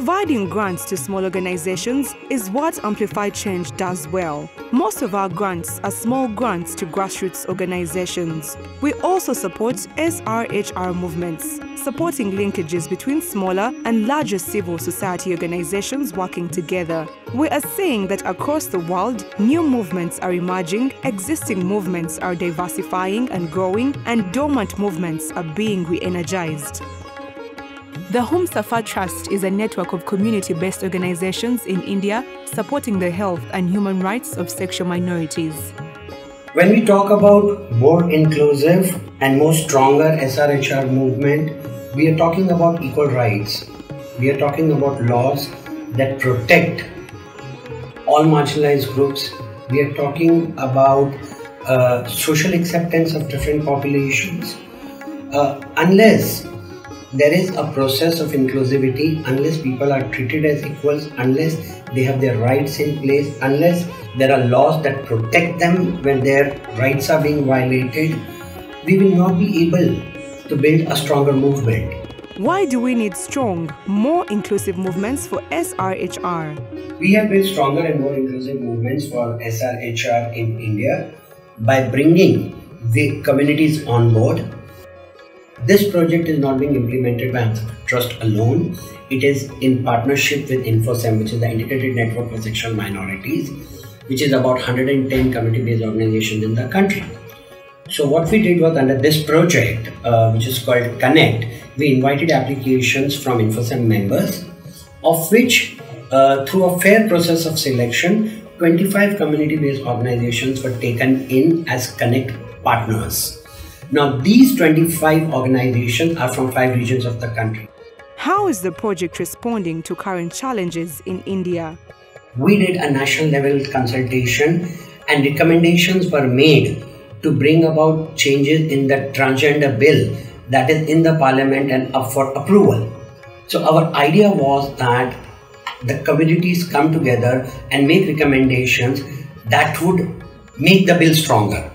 Providing grants to small organizations is what AmplifyChange does well. Most of our grants are small grants to grassroots organizations. We also support SRHR movements, supporting linkages between smaller and larger civil society organizations working together. We are seeing that across the world, new movements are emerging, existing movements are diversifying and growing, and dormant movements are being re-energized. The Humsafar Trust is a network of community-based organizations in India supporting the health and human rights of sexual minorities. When we talk about more inclusive and more stronger SRHR movement, we are talking about equal rights. We are talking about laws that protect all marginalized groups. We are talking about social acceptance of different populations. Unless there is a process of inclusivity, unless people are treated as equals, unless they have their rights in place, unless there are laws that protect them when their rights are being violated, we will not be able to build a stronger movement. Why do we need strong, more inclusive movements for SRHR? We have built stronger and more inclusive movements for SRHR in India by bringing the communities on board. This project is not being implemented by Amplify Trust alone. It is in partnership with InfoSem, which is the Integrated Network for Sexual Minorities, which is about 110 community-based organizations in the country. So what we did was, under this project, which is called Connect, we invited applications from InfoSem members, of which through a fair process of selection, 25 community-based organizations were taken in as Connect partners. Now, these 25 organizations are from 5 regions of the country. How is the project responding to current challenges in India? We did a national level consultation and recommendations were made to bring about changes in the transgender bill that is in the parliament and up for approval. So our idea was that the communities come together and make recommendations that would make the bill stronger.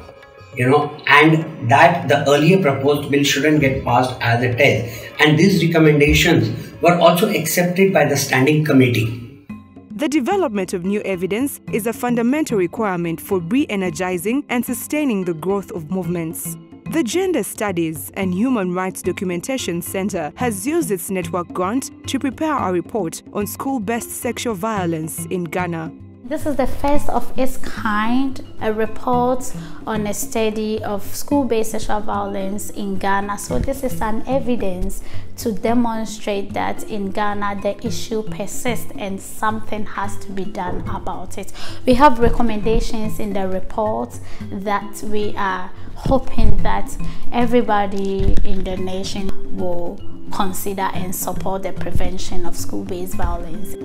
And that the earlier proposed bill shouldn't get passed as it is. And these recommendations were also accepted by the standing committee. The development of new evidence is a fundamental requirement for re-energizing and sustaining the growth of movements. The Gender Studies and Human Rights Documentation Center has used its network grant to prepare a report on school-based sexual violence in Ghana. This is the first of its kind, a report on a study of school-based sexual violence in Ghana. So this is an evidence to demonstrate that in Ghana the issue persists and something has to be done about it. We have recommendations in the report that we are hoping that everybody in the nation will consider and support the prevention of school-based violence.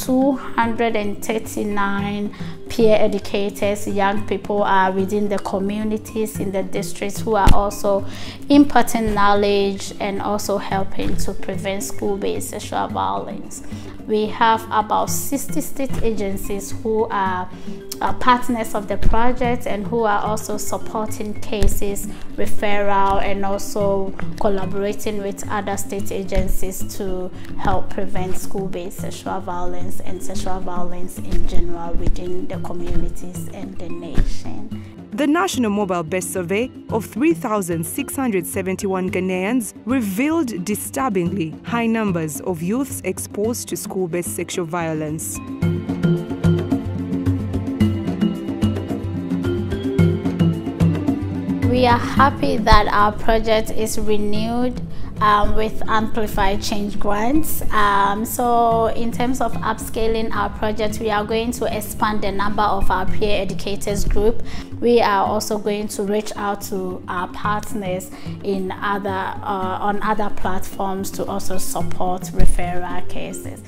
239 peer educators, young people are within the communities in the districts who are also imparting knowledge and also helping to prevent school-based sexual violence. We have about 60 state agencies who are partners of the project and who are also supporting cases, referral, and also collaborating with other state agencies to help prevent school-based sexual violence and sexual violence in general within the communities and the nation. The National Mobile Best Survey of 3,671 Ghanaians revealed disturbingly high numbers of youths exposed to school-based sexual violence. We are happy that our project is renewed with AmplifyChange grants. So in terms of upscaling our project, we are going to expand the number of our peer educators group. We are also going to reach out to our partners in on other platforms to also support referral cases.